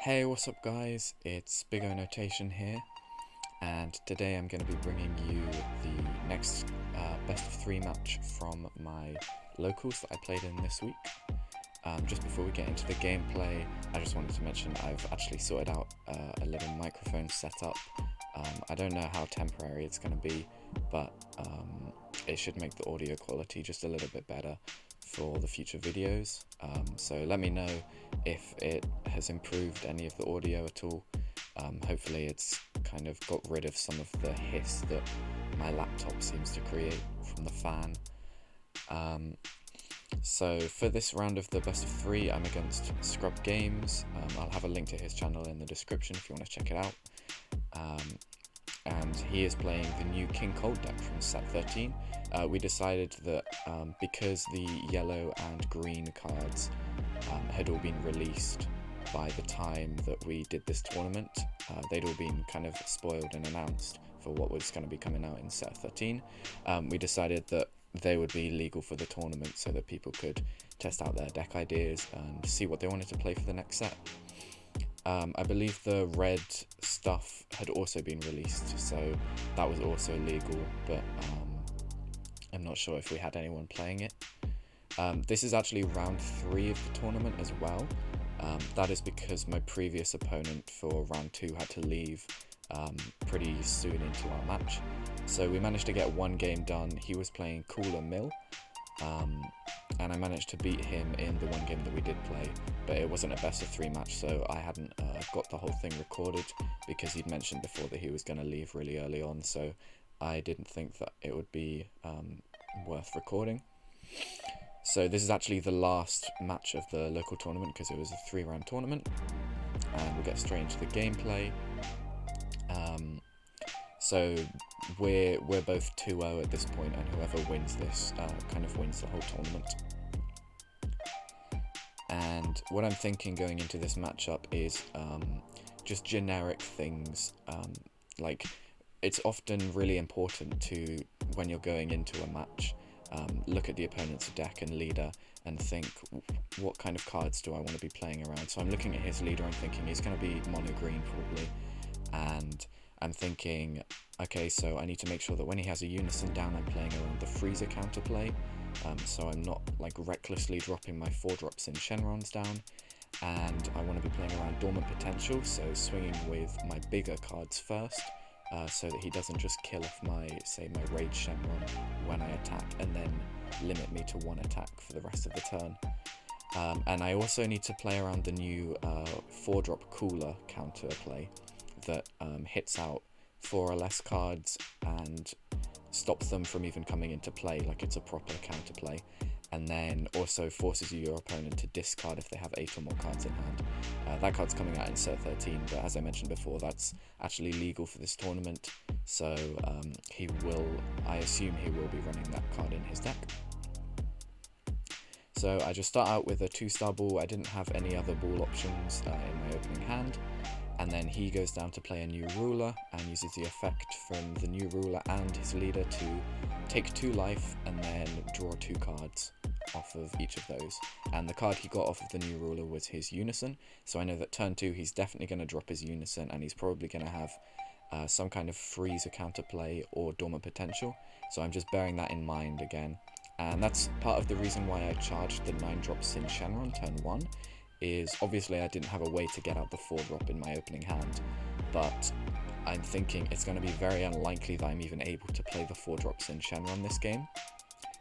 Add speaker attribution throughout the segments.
Speaker 1: Hey, what's up guys? It's Big O Notation here, and today I'm going to be bringing you the next best of 3 match from my locals that I played in this week. Just before we get into the gameplay, I just wanted to mention I've actually sorted out a little microphone setup. I don't know how temporary it's going to be, but it should make the audio quality just a little bit better for the future videos. So let me know if it has improved any of the audio at all. Hopefully it's kind of got rid of some of the hiss that my laptop seems to create from the fan. So for this round of the best of 3, I'm against Scrub Games. I'll have a link to his channel in the description if you want to check it out. And he is playing the new King Cold deck from set 13. We decided that because the yellow and green cards had all been released by the time that we did this tournament, they'd all been kind of spoiled and announced for what was going to be coming out in set 13. We decided that they would be legal for the tournament so that people could test out their deck ideas and see what they wanted to play for the next set. I believe the red stuff had also been released, so that was also legal, but I'm not sure if we had anyone playing it. This is actually round 3 of the tournament as well. That is because my previous opponent for round 2 had to leave pretty soon into our match. So we managed to get one game done. He was playing Cooler Mill, and I managed to beat him in the one game that we did play, but it wasn't a best of 3 match, so I hadn't got the whole thing recorded because he'd mentioned before that he was going to leave really early on, so I didn't think that it would be worth recording. So this is actually the last match of the local tournament because it was a 3-round tournament, and we'll get straight into the gameplay. So we're both 2-0 at this point, and whoever wins this kind of wins the whole tournament. And what I'm thinking going into this matchup is just generic things. Like, it's often really important to, when you're going into a match, look at the opponent's deck and leader and think, what kind of cards do I want to be playing around? So I'm looking at his leader and thinking he's going to be mono green probably, and I'm thinking, okay, so I need to make sure that when he has a unison down, I'm playing around the freezer counterplay, so I'm not like recklessly dropping my 4-drop Syn Shenrons down, and I want to be playing around dormant potential, so swinging with my bigger cards first, so that he doesn't just kill off my Rage Shenron when I attack and then limit me to 1 attack for the rest of the turn. And I also need to play around the new 4-drop Cooler counterplay that hits out 4 or less cards and stops them from even coming into play, like it's a proper counterplay, and then also forces your opponent to discard if they have 8 or more cards in hand. That card's coming out in set 13, but as I mentioned before, that's actually legal for this tournament, so I assume he will be running that card in his deck. So I just start out with a 2-star ball. I didn't have any other ball options in my opening hand, and then he goes down to play a new ruler and uses the effect from the new ruler and his leader to take 2 life and then draw 2 cards off of each of those. And the card he got off of the new ruler was his unison, so I know that turn 2 he's definitely going to drop his unison, and he's probably going to have some kind of freezer counterplay or dormant potential, so I'm just bearing that in mind again. And that's part of the reason why I charged the 9-drop Syn Shenron turn 1, is obviously I didn't have a way to get out the 4-drop in my opening hand, but I'm thinking it's going to be very unlikely that I'm even able to play the 4-drop Syn Shenron this game,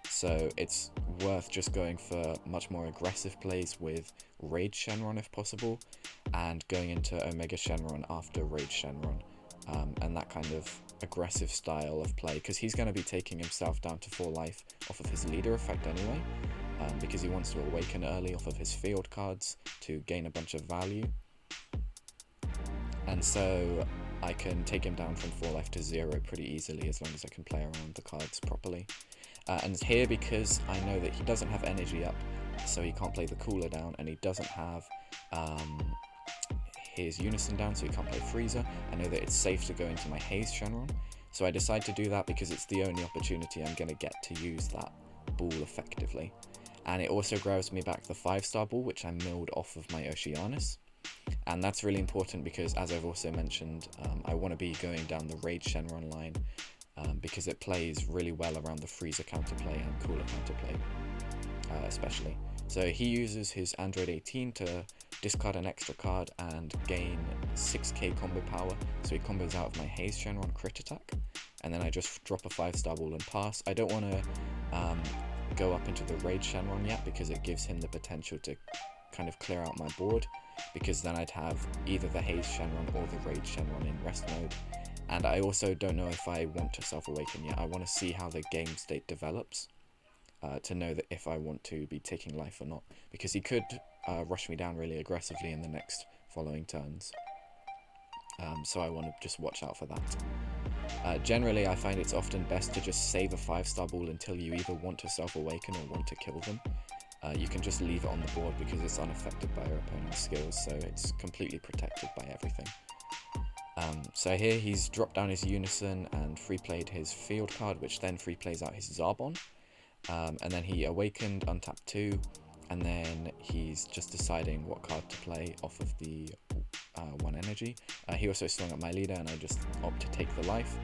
Speaker 1: so it's worth just going for much more aggressive plays with Rage Shenron if possible, and going into Omega Shenron after Rage Shenron, and that kind of aggressive style of play, because he's going to be taking himself down to 4 life off of his leader effect anyway, because he wants to awaken early off of his field cards to gain a bunch of value, and so I can take him down from 4 life to 0 pretty easily as long as I can play around the cards properly. And here, because I know that he doesn't have energy up, so he can't play the cooler down, and he doesn't have his unison down, so he can't play freezer, I know that it's safe to go into my Haze Shenron, so I decide to do that because it's the only opportunity I'm going to get to use that ball effectively. And it also grabs me back the 5-star ball, which I milled off of my Oceanus. And that's really important because, as I've also mentioned, I want to be going down the Rage Shenron line because it plays really well around the Freezer counterplay and Cooler counterplay, especially. So he uses his Android 18 to discard an extra card and gain 6k combo power. So he combos out of my Haze Shenron crit attack, and then I just drop a 5-star ball and pass. I don't want to go up into the Rage Shenron yet because it gives him the potential to kind of clear out my board, because then I'd have either the Haze Shenron or the Rage Shenron in rest mode. And I also don't know if I want to Self-Awaken yet. I want to see how the game state develops to know that if I want to be taking life or not, because he could rush me down really aggressively in the next following turns. So I want to just watch out for that. Generally, I find it's often best to just save a 5-star ball until you either want to Self-Awaken or want to kill them. You can just leave it on the board because it's unaffected by your opponent's skills, so it's completely protected by everything. So here he's dropped down his Unison and free played his field card, which then free plays out his Zarbon. And then he awakened, untapped 2, and then he's just deciding what card to play off of the 1 energy. He also swung at my leader, and I just opt to take the life.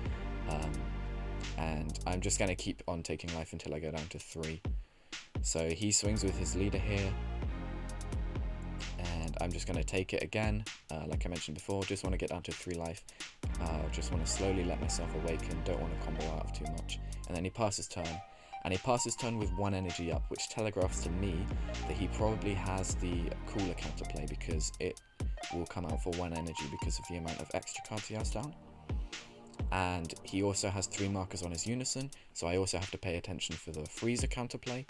Speaker 1: And I'm just going to keep on taking life until I go down to 3. So he swings with his leader here, and I'm just going to take it again. Like I mentioned before, just want to get down to 3 life. Just want to slowly let myself awaken, don't want to combo out of too much. And then he passes turn, and he passes turn with 1 energy up, which telegraphs to me that he probably has the Cooler counterplay, because it will come out for 1 energy because of the amount of extra cards he has down. And he also has 3 markers on his Unison, so I also have to pay attention for the Freezer counterplay.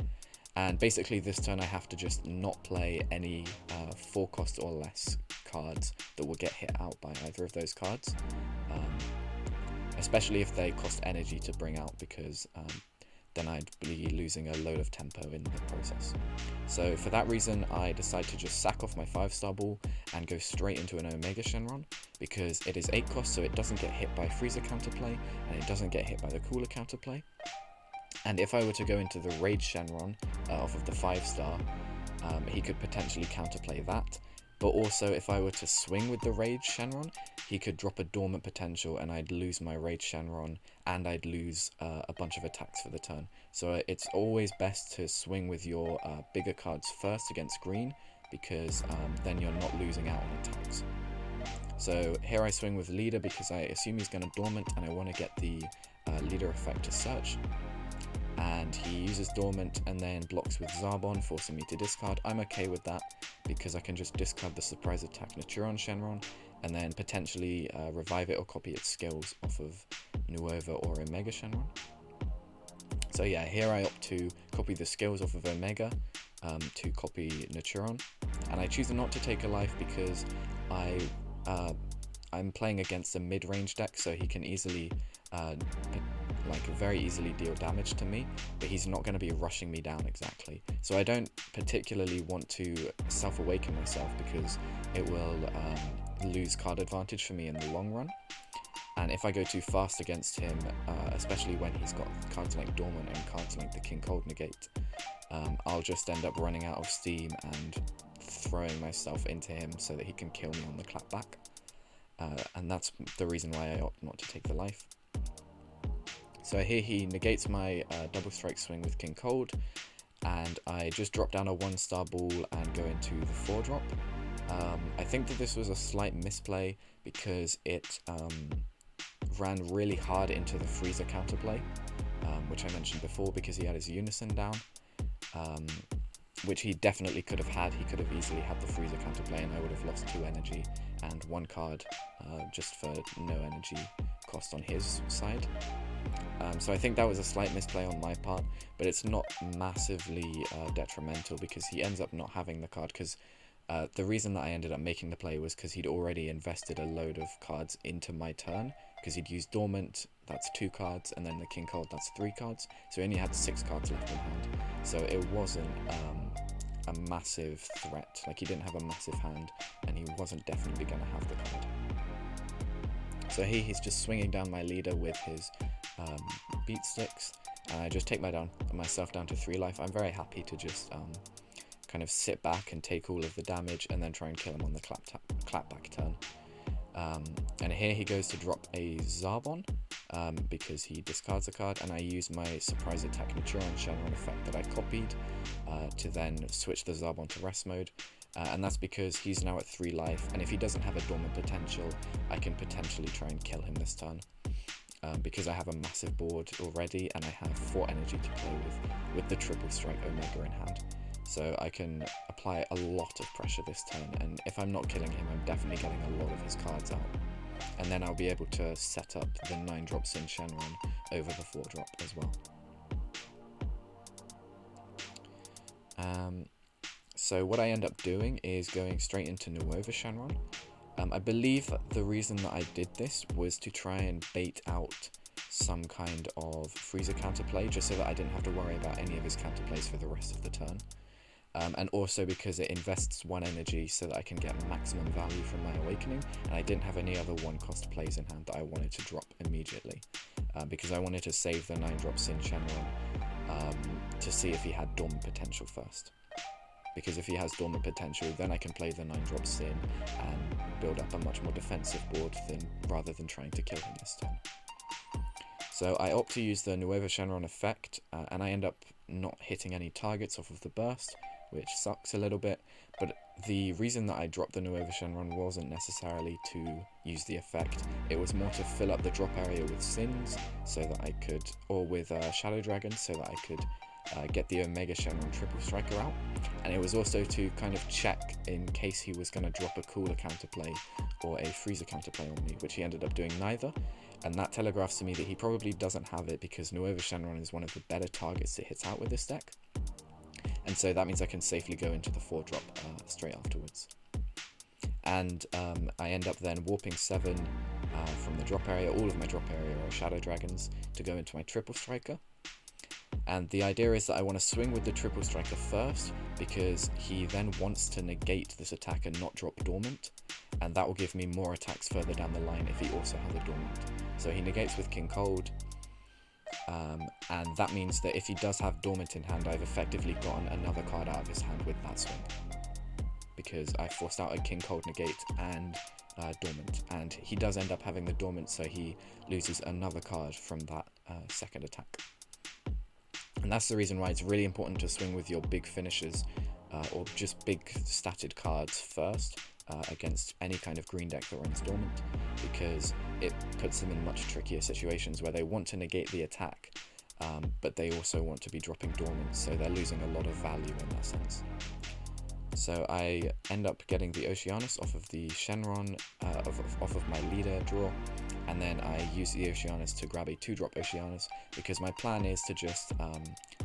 Speaker 1: And basically this turn I have to just not play any 4 cost or less cards that will get hit out by either of those cards, especially if they cost energy to bring out, because then I'd be losing a load of tempo in the process. So for that reason, I decide to just sack off my 5-star ball and go straight into an Omega Shenron, because it is 8 cost, so it doesn't get hit by Freezer counterplay, and it doesn't get hit by the Cooler counterplay. And if I were to go into the Rage Shenron off of the 5-star, he could potentially counterplay that. But also, if I were to swing with the Rage Shenron, he could drop a Dormant Potential, and I'd lose my Rage Shenron, and I'd lose a bunch of attacks for the turn. So it's always best to swing with your bigger cards first against green, because then you're not losing out on attacks. So here I swing with Leader because I assume he's going to Dormant, and I want to get the Leader effect to search. And he uses Dormant and then blocks with Zarbon, forcing me to discard. I'm okay with that because I can just discard the surprise attack Naturon Shenron and then potentially revive it or copy its skills off of Nuova or Omega Shenron. So yeah, here I opt to copy the skills off of Omega to copy Naturon, and I choose not to take a life because I'm playing against a mid-range deck, so he can easily very easily deal damage to me, but he's not going to be rushing me down exactly. So I don't particularly want to Self-Awaken myself because it will lose card advantage for me in the long run. And if I go too fast against him, especially when he's got cards like Dormant and cards like the King Cold Negate, I'll just end up running out of steam and throwing myself into him so that he can kill me on the clapback. And that's the reason why I opt not to take the life. So here he negates my double strike swing with King Cold, and I just drop down a 1-star ball and go into the 4-drop. I think that this was a slight misplay because it ran really hard into the Freezer counterplay, which I mentioned before, because he had his Unison down, which he definitely could have had. He could have easily had the Freezer counterplay and I would have lost 2 energy and 1 card just for no energy cost on his side. So I think that was a slight misplay on my part, but it's not massively detrimental because he ends up not having the card, because the reason that I ended up making the play was because he'd already invested a load of cards into my turn, because he'd used Dormant, that's 2 cards, and then the King Cold, that's 3 cards, so he only had 6 cards left in hand. So it wasn't a massive threat, like he didn't have a massive hand, and he wasn't definitely going to have the card. So he's just swinging down my leader with his beat sticks, and I just take myself down to 3 life. I'm very happy to just kind of sit back and take all of the damage and then try and kill him on the clapback turn. And here he goes to drop a Zarbon because he discards a card, and I use my surprise attack Syn Shenron effect that I copied to then switch the Zarbon to rest mode. And that's because he's now at 3 life, and if he doesn't have a dormant potential, I can potentially try and kill him this turn. Because I have a massive board already, and I have 4 energy to play with the triple strike Omega in hand. So I can apply a lot of pressure this turn, and if I'm not killing him, I'm definitely getting a lot of his cards out. And then I'll be able to set up the 9-drop Syn Shenron over the 4-drop as well. So what I end up doing is going straight into Nuova Shenron. I believe the reason that I did this was to try and bait out some kind of freezer counterplay, just so that I didn't have to worry about any of his counterplays for the rest of the turn. And also because it invests 1 energy so that I can get maximum value from my awakening, and I didn't have any other 1-cost plays in hand that I wanted to drop immediately, because I wanted to save the 9-drop Syn Shenron to see if he had dormant potential first. Because if he has dormant potential, then I can play the 9-drop Syn and build up a much more defensive board rather than trying to kill him this turn. So I opt to use the Nuova Shenron effect, and I end up not hitting any targets off of the burst, which sucks a little bit, but the reason that I dropped the Nuova Shenron wasn't necessarily to use the effect. It was more to fill up the drop area with Syns, so that I could, or with Shadow Dragons, so that I could get the Omega Shenron triple striker out, and it was also to kind of check in case he was going to drop a cooler counterplay or a freezer counterplay on me, which he ended up doing neither, and that telegraphs to me that he probably doesn't have it because Nuova Shenron is one of the better targets to hit out with this deck, and so that means I can safely go into the 4-drop straight afterwards. And I end up then warping 7 from the drop area. All of my drop area are Shadow Dragons to go into my triple striker. And the idea is that I want to swing with the triple striker first, because he then wants to negate this attack and not drop dormant, and that will give me more attacks further down the line if he also has a dormant. So he negates with King Cold, and that means that if he does have dormant in hand, I've effectively gotten another card out of his hand with that swing, because I forced out a King Cold negate and dormant, and he does end up having the dormant, so he loses another card from that second attack. And that's the reason why it's really important to swing with your big finishers or just big statted cards first against any kind of green deck that runs dormant, because it puts them in much trickier situations where they want to negate the attack, but they also want to be dropping dormant, so they're losing a lot of value in that sense. So I end up getting the Oceanus off of the Shenron, off of my leader draw, and then I use the Oceanus to grab a 2-drop Oceanus, because my plan is to just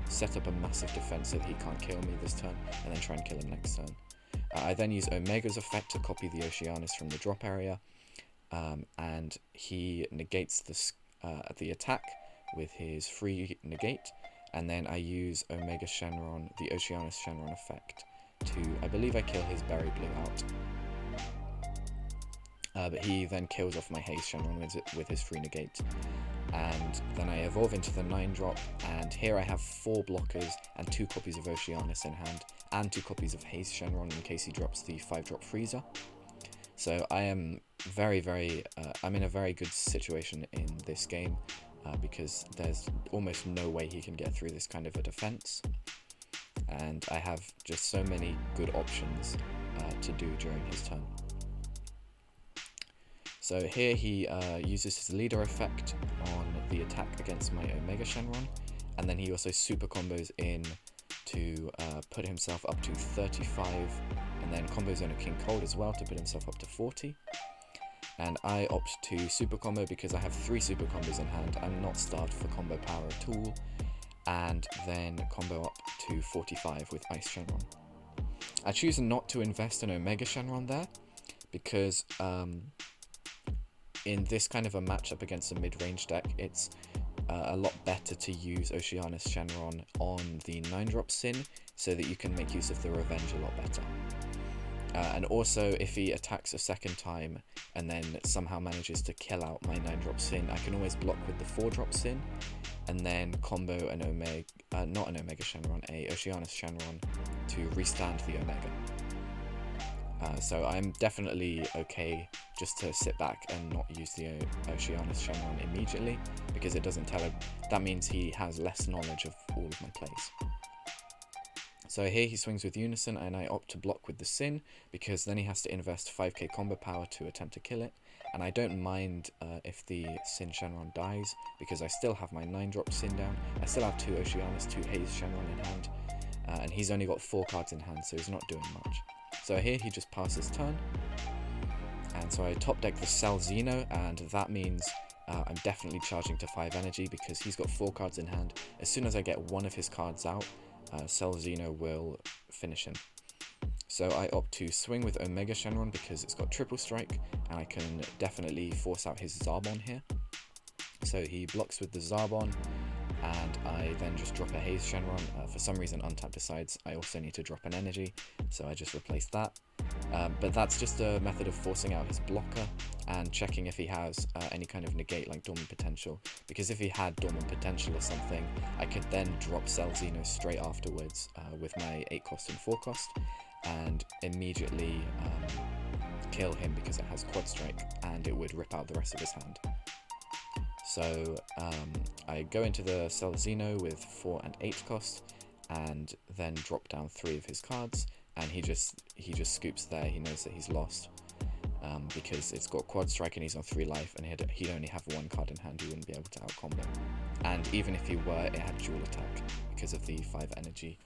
Speaker 1: set up a massive defense so that he can't kill me this turn, and then try and kill him next turn. I then use Omega's effect to copy the Oceanus from the drop area, and he negates the attack with his free negate, and then I use Omega Shenron, the Oceanus Shenron effect, to, I believe I kill his Berry Blue out. But he then kills off my Haze Shenron with his free negate. And then I evolve into the 9-drop, and here I have 4 blockers and 2 copies of Oceanus in hand, and 2 copies of Haze Shenron in case he drops the 5-drop freezer. So I am I'm in a very good situation in this game, because there's almost no way he can get through this kind of a defense. And I have just so many good options to do during his turn. So here he uses his leader effect on the attack against my Omega Shenron, and then he also super combos in to put himself up to 35, and then combos in a King Cold as well to put himself up to 40. And I opt to super combo because I have 3 super combos in hand. I'm not starved for combo power at all, and then combo up to 45 with Ice Shenron. I choose not to invest in Omega Shenron there, because in this kind of a matchup against a mid-range deck, it's a lot better to use Oceanus Shenron on the 9-drop Syn, so that you can make use of the revenge a lot better. And also, if he attacks a second time and then somehow manages to kill out my 9-drop Syn, I can always block with the 4-drop Syn and then combo an Omega, not an Omega Shenron, a Oceanus Shenron to restand the Omega. So I'm definitely okay just to sit back and not use the Oceanus Shenron immediately, because it doesn't tell him. That means he has less knowledge of all of my plays. So here he swings with Unison, and I opt to block with the Syn, because then he has to invest 5k combo power to attempt to kill it. And I don't mind if the Syn Shenron dies, because I still have my 9-drop Syn down. I still have 2 Oceanus, 2 Haze Shenron in hand, and he's only got 4 cards in hand, so he's not doing much. So here he just passes turn, and so I top deck the Cell Xeno, and that means I'm definitely charging to 5 energy, because he's got 4 cards in hand. As soon as I get one of his cards out, Cell Xeno will finish him. So I opt to swing with Omega Shenron because it's got triple strike, and I can definitely force out his Zarbon here. So he blocks with the Zarbon, and I then just drop a Haze Shenron. For some reason Untap decides I also need to drop an energy, so I just replace that. But that's just a method of forcing out his blocker and checking if he has any kind of negate like Dormant Potential, because if he had Dormant Potential or something, I could then drop Cell Xeno straight afterwards with my 8 cost and 4 cost, and immediately kill him because it has Quad Strike, and it would rip out the rest of his hand. So I go into the Cell Xeno with 4 and 8 cost, and then drop down 3 of his cards, and he just scoops there. He knows that he's lost because it's got Quad Strike and he's on 3 life, and he'd only have 1 card in hand. He wouldn't be able to out combo, and even if he were, it had dual attack because of the 5 energy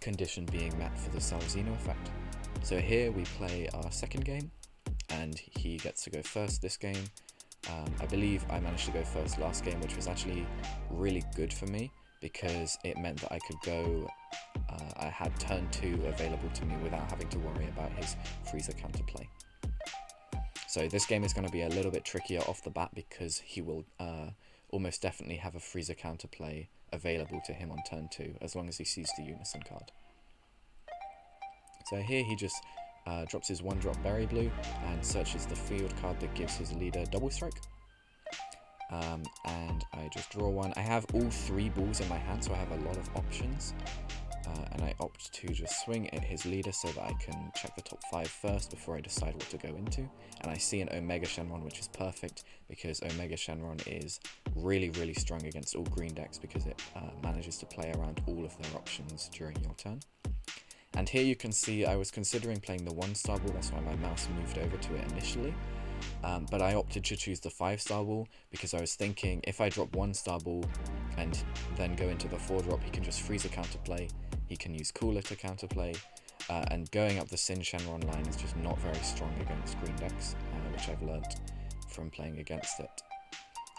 Speaker 1: condition being met for the Cell Xeno effect. So here we play our second game, and he gets to go first this game. I believe I managed to go first last game, which was actually really good for me, because it meant that I could go, I had turn 2 available to me without having to worry about his Freezer counterplay. So this game is going to be a little bit trickier off the bat, because he will almost definitely have a Freezer counterplay available to him on turn 2, as long as he sees the Unison card. So here he just drops his 1-drop Berry Blue and searches the field card that gives his leader double strike. And I just draw 1. I have all 3 balls in my hand, so I have a lot of options. And I opt to just swing at his leader so that I can check the top 5 first before I decide what to go into. And I see an Omega Shenron, which is perfect, because Omega Shenron is really, really strong against all green decks, because it manages to play around all of their options during your turn. And here you can see I was considering playing the 1-star ball, that's why my mouse moved over to it initially. But I opted to choose the 5-star ball, because I was thinking if I drop 1-star ball and then go into the 4-drop, he can just freeze a counterplay, he can use Cooler to counterplay, and going up the Syn Shenron line is just not very strong against green decks, which I've learnt from playing against it.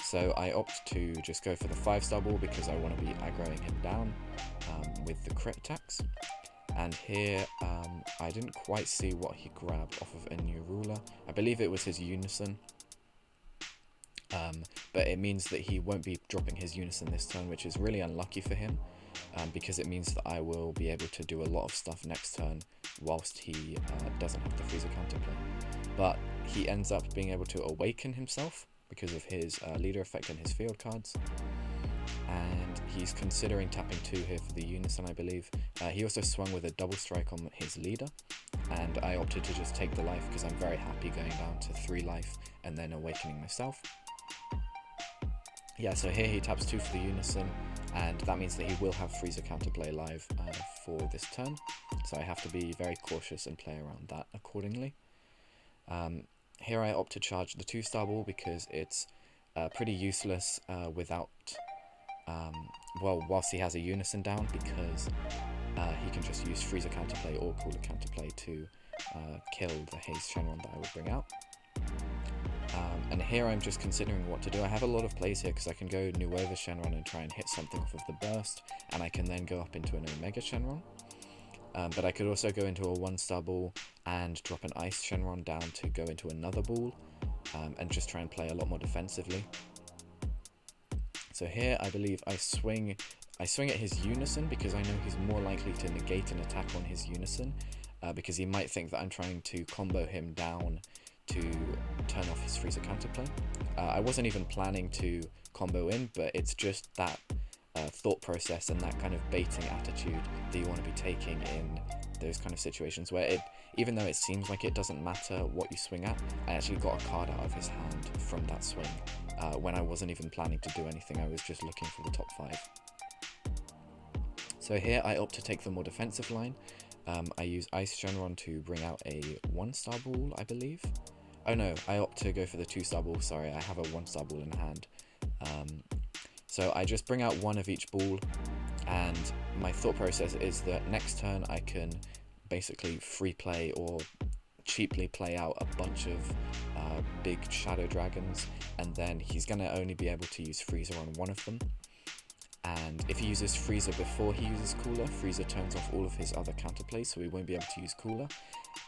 Speaker 1: So I opt to just go for the 5-star ball, because I want to be aggroing him down with the crit attacks. And here, I didn't quite see what he grabbed off of a new ruler. I believe it was his Unison. But it means that he won't be dropping his Unison this turn, which is really unlucky for him, because it means that I will be able to do a lot of stuff next turn whilst he doesn't have the Freezer counterplay. But he ends up being able to awaken himself because of his leader effect and his field cards. And he's considering tapping 2 here for the Unison, I believe. He also swung with a double strike on his leader, and I opted to just take the life because I'm very happy going down to 3 life and then awakening myself. Yeah, so here he taps 2 for the Unison, and that means that he will have Freezer counterplay live for this turn, so I have to be very cautious and play around that accordingly. Here I opt to charge the 2-star ball because it's pretty useless without... well, whilst he has a Unison down, because he can just use Freezer counterplay or Cooler counterplay to kill the Haze Shenron that I would bring out. And here I'm just considering what to do. I have a lot of plays here because I can go Nuova Shenron and try and hit something off of the burst, and I can then go up into an Omega Shenron. But I could also go into a 1-star ball and drop an Ice Shenron down to go into another ball, and just try and play a lot more defensively. So here I believe I swing I swing at his unison because I know he's more likely to negate an attack on his unison, because he might think that I'm trying to combo him down to turn off his freezer counterplay. I wasn't even planning to combo in, but it's just that thought process and that kind of baiting attitude that you want to be taking in those kind of situations where even though it seems like it doesn't matter what you swing at, I actually got a card out of his hand from that swing when I wasn't even planning to do anything. I was just looking for the top 5. So here I opt to take the more defensive line. I use Ice Shenron to bring out a 1-star ball, I believe. Oh no, I opt to go for the 2-star ball. Sorry, I have a 1-star ball in hand. So I just bring out 1 of each ball, and my thought process is that next turn I can basically free play or cheaply play out a bunch of big shadow dragons, and then he's going to only be able to use freezer on 1 of them. And if he uses freezer before he uses cooler, freezer turns off all of his other counterplays, so he won't be able to use cooler.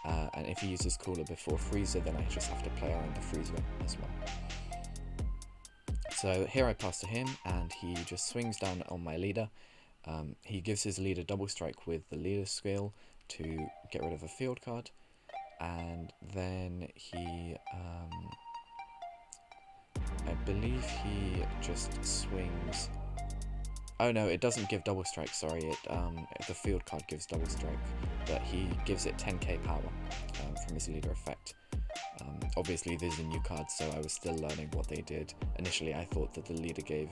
Speaker 1: And if he uses cooler before freezer, then I just have to play around the freezer as well. So here I pass to him, and he just swings down on my leader. He gives his leader double strike with the leader skill to get rid of a field card, and then he, I believe he just swings. Oh no, it doesn't give double strike, sorry, the field card gives double strike, but he gives it 10k power from his leader effect. Obviously these are new cards, so I was still learning what they did. Initially I thought that the leader gave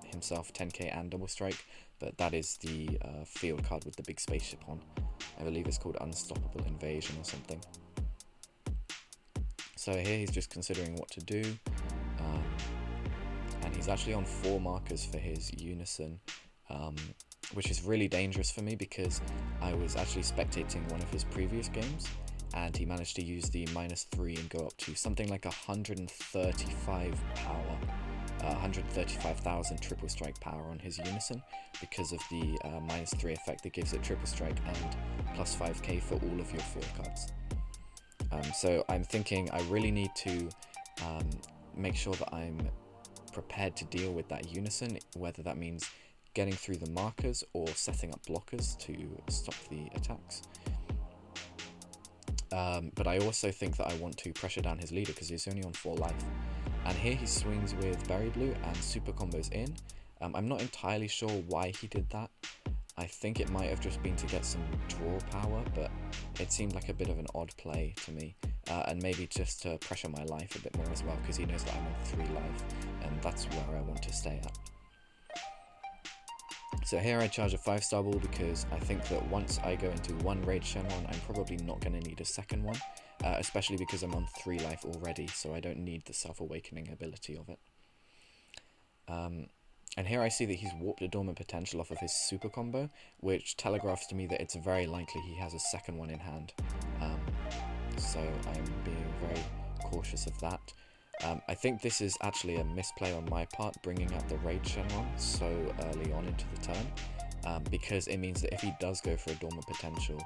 Speaker 1: himself 10k and double strike, but that is the field card with the big spaceship on. I believe it's called Unstoppable Invasion or something. So here he's just considering what to do. And he's actually on 4 markers for his unison, which is really dangerous for me because I was actually spectating one of his previous games, and he managed to use the -3 and go up to something like 135 power, 135,000 triple strike power on his unison because of the -3 effect that gives it triple strike and plus 5k for all of your field cards. So I'm thinking I really need to make sure that I'm prepared to deal with that unison, whether that means getting through the markers or setting up blockers to stop the attacks. But I also think that I want to pressure down his leader because he's only on 4 life. And here he swings with Berry Blue and super combos in. I'm not entirely sure why he did that. I think it might have just been to get some draw power, but it seemed like a bit of an odd play to me. And maybe just to pressure my life a bit more as well, because he knows that I'm on 3 life, and that's where I want to stay at. So here I charge a 5-star ball because I think that once I go into 1 Raid Shenron, I'm probably not going to need a second one, especially because I'm on 3 life already, so I don't need the self-awakening ability of it. And here I see that he's warped a dormant potential off of his super combo, which telegraphs to me that it's very likely he has a second one in hand. So I'm being very cautious of that. I think this is actually a misplay on my part, bringing out the Raid Shenron so early on into the turn, because it means that if he does go for a dormant potential,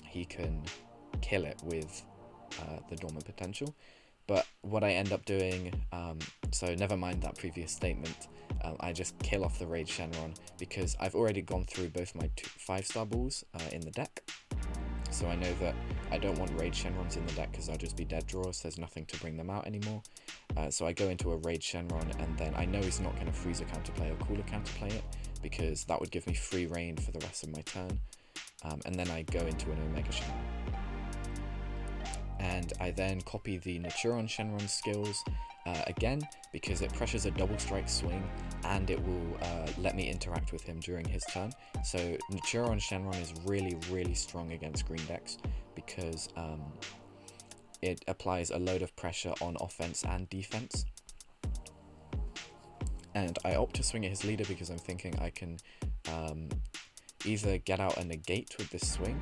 Speaker 1: he can kill it with the dormant potential. But what I end up doing, so never mind that previous statement, I just kill off the Raid Shenron because I've already gone through both my 5-star balls in the deck. So I know that I don't want Raid Shenrons in the deck because they'll just be dead draws, there's nothing to bring them out anymore. So I go into a Raid Shenron, and then I know he's not going to freezer counterplay or cooler counterplay it because that would give me free reign for the rest of my turn. And then I go into an Omega Shenron. And I then copy the Naturon Shenron skills again because it pressures a double strike swing and it will let me interact with him during his turn. So Naturon Shenron is really strong against green decks because it applies a load of pressure on offense and defense. And I opt to swing at his leader because I'm thinking I can either get out a negate with this swing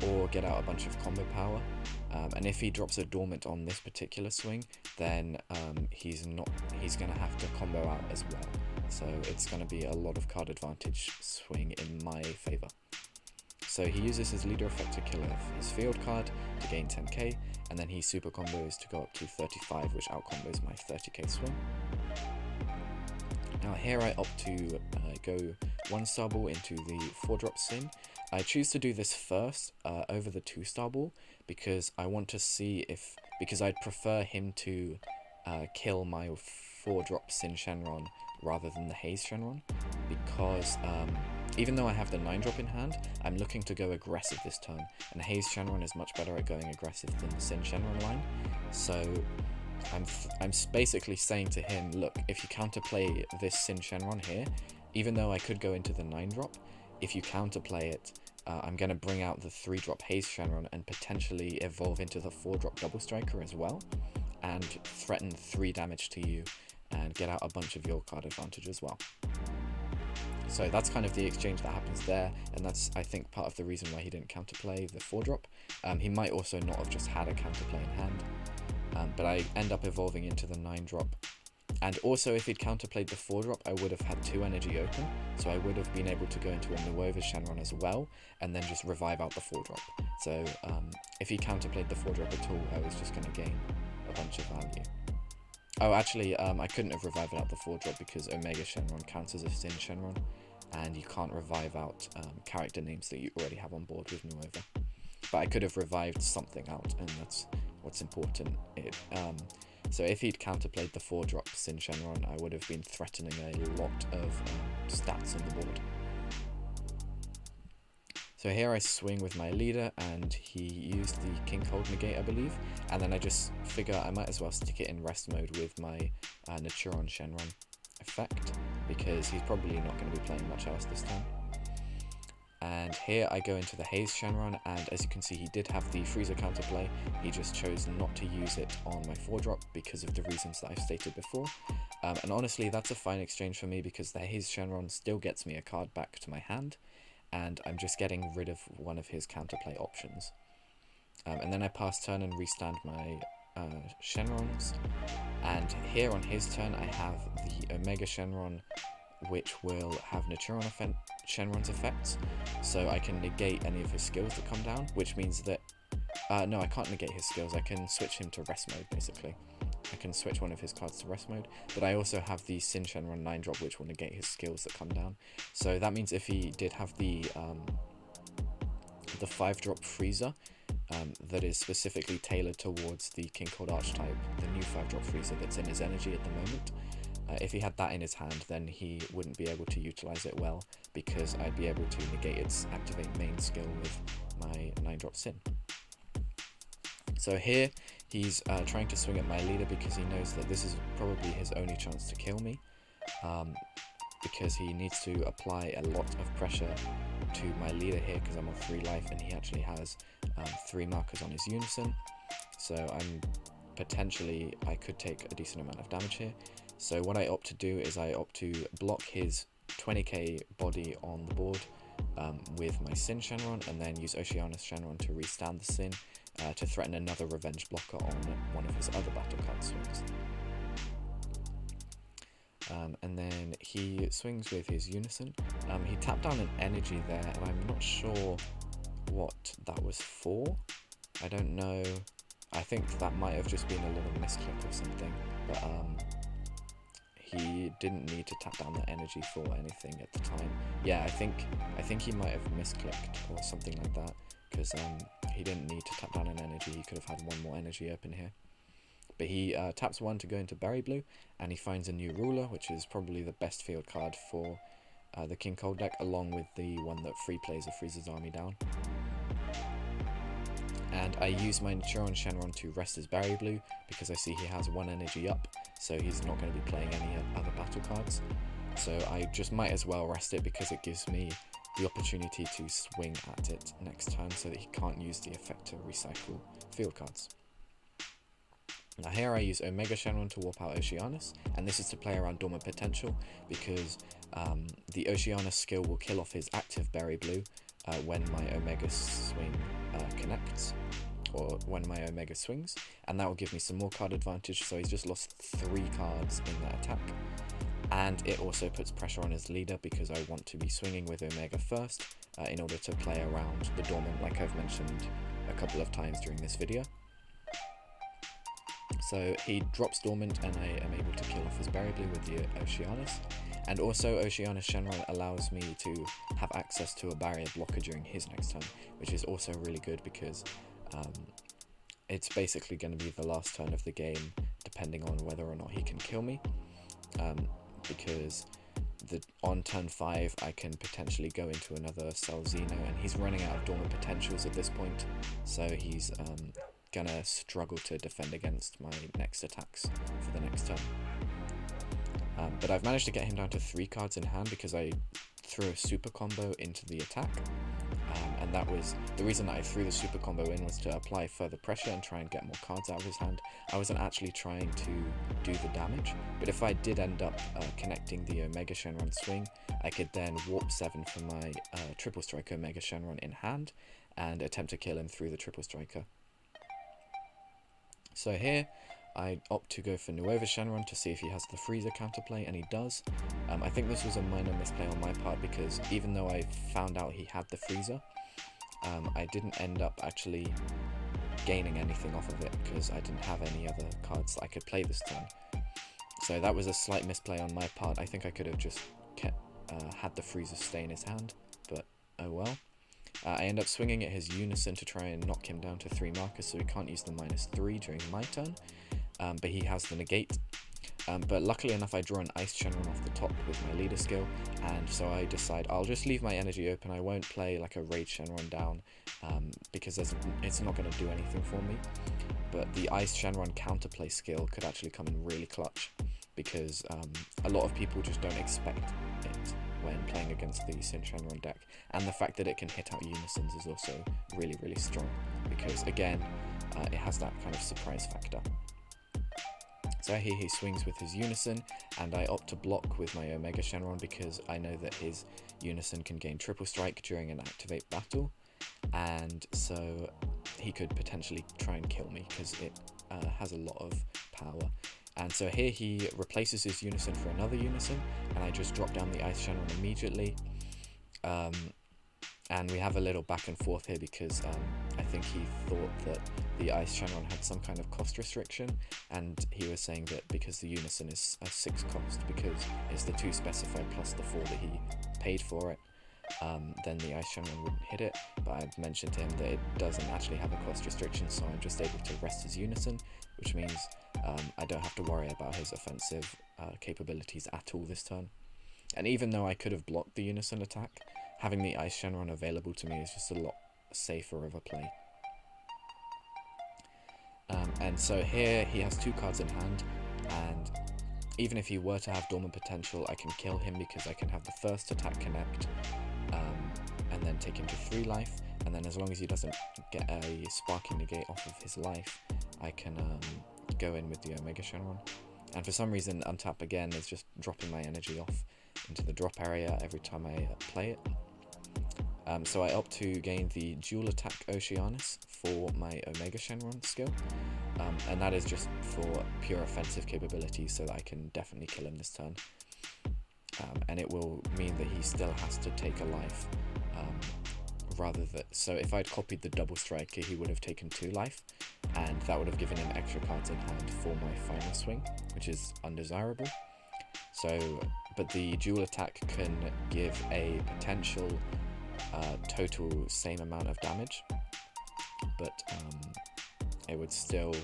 Speaker 1: or get out a bunch of combo power. And if he drops a dormant on this particular swing, then he's going to have to combo out as well. So it's going to be a lot of card advantage swing in my favor. So he uses his leader effect to kill his field card to gain 10k, and then he super combos to go up to 35, which out combos my 30k swing. Now here I opt to go 1-star ball into the 4-drop Syn. I choose to do this first over the 2-star ball because I want to see if, because I'd prefer him to kill my 4-drop Syn Shenron rather than the Haze Shenron, because even though I have the 9-drop in hand, I'm looking to go aggressive this turn, and Haze Shenron is much better at going aggressive than the Syn Shenron line. So I'm basically saying to him, look, if you counterplay this Syn Shenron here, even though I could go into the 9-drop, if you counterplay it, I'm going to bring out the 3-drop Haze Shenron and potentially evolve into the 4-drop Double Striker as well, and threaten 3 damage to you and get out a bunch of your card advantage as well. So that's kind of the exchange that happens there, and that's, I think, part of the reason why he didn't counterplay the 4-drop. He might also not have just had a counterplay in hand, but I end up evolving into the 9-drop. And also, if he'd counterplayed the 4-drop, I would have had 2 energy open, so I would have been able to go into a Nuova Shenron as well, and then just revive out the 4-drop. So if he counterplayed the 4-drop at all, I was just going to gain a bunch of value. Oh, actually, I couldn't have revived out the 4-drop because Omega Shenron counts as a Syn Shenron, and you can't revive out character names that you already have on board with Nuova. But I could have revived something out, and that's what's important. So if he'd counterplayed the 4-drop Syn Shenron, I would have been threatening a lot of stats on the board. So here I swing with my leader, and he used the King Cold negate, I believe, and then I just figure I might as well stick it in rest mode with my Naturon Shenron effect, because he's probably not going to be playing much else this time. And here I go into the Haze Shenron, and as you can see, he did have the Freezer counterplay. He just chose not to use it on my 4-drop because of the reasons that I've stated before. And honestly, that's a fine exchange for me because the Haze Shenron still gets me a card back to my hand, and I'm just getting rid of one of his counterplay options. And then I pass turn and restand my Shenrons, and here on his turn I have the Omega Shenron, which will have Naturon Shenron's effects, so I can negate any of his skills that come down, which means that, no, I can't negate his skills, I can switch him to rest mode basically. I can switch one of his cards to rest mode, but I also have the Syn Shenron 9-drop, which will negate his skills that come down. So that means if he did have the 5-drop Freezer, that is specifically tailored towards the King Cold archetype, the new 5-drop Freezer that's in his energy at the moment, if he had that in his hand, then he wouldn't be able to utilize it well, because I'd be able to negate its activate main skill with my 9-drop Syn. So here, he's trying to swing at my leader because he knows that this is probably his only chance to kill me, because he needs to apply a lot of pressure to my leader here because I'm on 3 life and he actually has 3 markers on his unison, so I could take a decent amount of damage here. So what I opt to do is I opt to block his 20k body on the board with my Syn Shenron, and then use Oceanus Shenron to restand the Syn to threaten another revenge blocker on one of his other battle card swings. And then he swings with his Unison. He tapped down an energy there, and I'm not sure what that was for. I don't know. I think that might have just been a little misclick or something, but he didn't need to tap down the energy for anything at the time. Yeah, I think he might have misclicked or something like that, because he didn't need to tap down an energy. He could have had 1 more energy open here. But he taps 1 to go into Berry Blue, and he finds a new Ruler, which is probably the best field card for the King Cold deck, along with the one that free plays or freezes army down. And I use my Naturon Shenron to rest his Berry Blue, because I see he has 1 energy up, so he's not going to be playing any other battle cards. So I just might as well rest it, because it gives me the opportunity to swing at it next turn, so that he can't use the effect to recycle field cards. Now here I use Omega Shenron to warp out Oceanus, and this is to play around Dormant Potential, because the Oceanus skill will kill off his active Berry Blue when my Omega swing connects, or when my Omega swings, and that will give me some more card advantage, so he's just lost 3 cards in that attack. And it also puts pressure on his leader, because I want to be swinging with Omega first in order to play around the Dormant, like I've mentioned a couple of times during this video. So he drops Dormant, and I am able to kill off his Berry Blue with the Oceanus. And also Oceanus Shenron allows me to have access to a barrier blocker during his next turn, which is also really good because it's basically going to be the last turn of the game, depending on whether or not he can kill me, because on turn 5 I can potentially go into another Cell Xeno, and he's running out of dormant potentials at this point, so he's gonna struggle to defend against my next attacks for the next turn. But I've managed to get him down to 3 cards in hand because I threw a super combo into the attack, and that was the reason that I threw the super combo in, was to apply further pressure and try and get more cards out of his hand. I wasn't actually trying to do the damage, but if I did end up connecting the Omega Shenron swing, I could then warp 7 for my triple strike Omega Shenron in hand and attempt to kill him through the triple striker. So here I opt to go for Nuova Shenron to see if he has the freezer counterplay, and he does. I think this was a minor misplay on my part because even though I found out he had the freezer, I didn't end up actually gaining anything off of it because I didn't have any other cards that I could play this turn. So that was a slight misplay on my part. I think I could have just had the freezer stay in his hand, but oh well. I end up swinging at his Unison to try and knock him down to 3 markers so he can't use the -3 during my turn, but he has the negate. But luckily enough I draw an Ice Shenron off the top with my leader skill, and so I decide I'll just leave my energy open. I won't play like a Rage Shenron down because it's not going to do anything for me. But the Ice Shenron counterplay skill could actually come in really clutch because a lot of people just don't expect it when playing against the Syn Shenron deck, and the fact that it can hit out Unisons is also really, really strong because again it has that kind of surprise factor. So here he swings with his Unison, and I opt to block with my Omega Shenron because I know that his Unison can gain triple strike during an activate battle, and so he could potentially try and kill me because it has a lot of power. And so here he replaces his Unison for another Unison, and I just drop down the Ice Shenron immediately. And we have a little back and forth here because I think he thought that the Ice Shenron had some kind of cost restriction, and he was saying that because the Unison is a 6 cost, because it's the 2 specified plus the 4 that he paid for it, then the Ice Shenron wouldn't hit it. But I mentioned to him that it doesn't actually have a cost restriction, so I'm just able to rest his Unison, which means I don't have to worry about his offensive capabilities at all this turn. And even though I could have blocked the Unison attack, having the Ice Shenron available to me is just a lot safer of a play. And so here he has 2 cards in hand, and even if he were to have dormant potential, I can kill him because I can have the first attack connect and then take him to 3 life, and then as long as he doesn't get a sparking negate off of his life, I can go in with the Omega Shenron. And for some reason untap again is just dropping my energy off into the drop area every time I play it. So I opt to gain the dual attack Oceanus for my Omega Shenron skill, and that is just for pure offensive capabilities so that I can definitely kill him this turn. And it will mean that he still has to take a life, so if I'd copied the double striker, he would have taken 2 life, and that would have given him extra cards in hand for my final swing, which is undesirable. But the dual attack can give a potential total same amount of damage, but it would still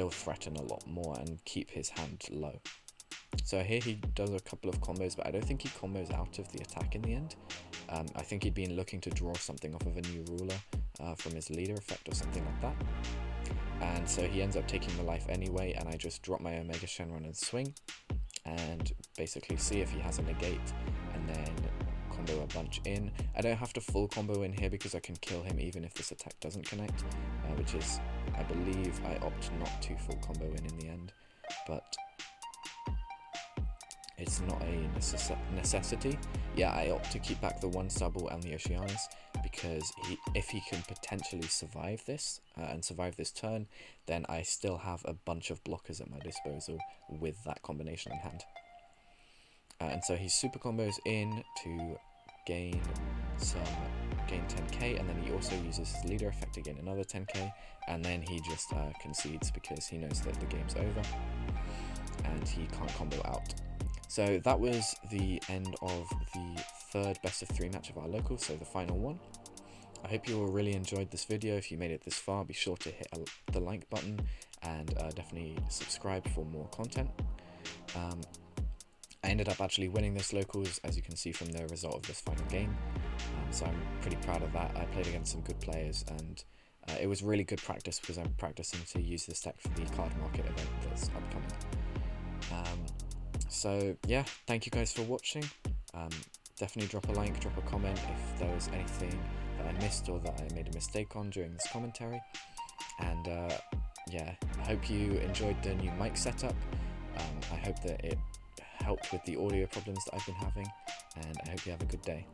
Speaker 1: threaten a lot more and keep his hand low. So here he does a couple of combos, but I don't think he combos out of the attack in the end. I think he'd been looking to draw something off of a new ruler from his leader effect or something like that. And so he ends up taking the life anyway, and I just drop my Omega Shenron and swing, and basically see if he has a negate, and then combo a bunch in. I don't have to full combo in here because I can kill him even if this attack doesn't connect, which is, I believe, I opt not to full combo in the end, but it's not a necessity. Yeah, I opt to keep back the 1 Stubble and the Oceanus because if he can potentially survive this and survive this turn, then I still have a bunch of blockers at my disposal with that combination in hand. And so he super combos in to gain 10k, and then he also uses his leader effect to gain another 10k, and then he just concedes because he knows that the game's over and he can't combo out. So that was the end of the third best of 3 match of our locals, so the final one. I hope you all really enjoyed this video. If you made it this far, be sure to hit the like button and definitely subscribe for more content. I ended up actually winning this locals, as you can see from the result of this final game, so I'm pretty proud of that. I played against some good players, and it was really good practice because I'm practicing to use this deck for the card market event that's upcoming. So yeah, thank you guys for watching. Definitely drop a like, drop a comment if there was anything that I missed or that I made a mistake on during this commentary. And yeah, I hope you enjoyed the new mic setup. I hope that it helped with the audio problems that I've been having, and I hope you have a good day.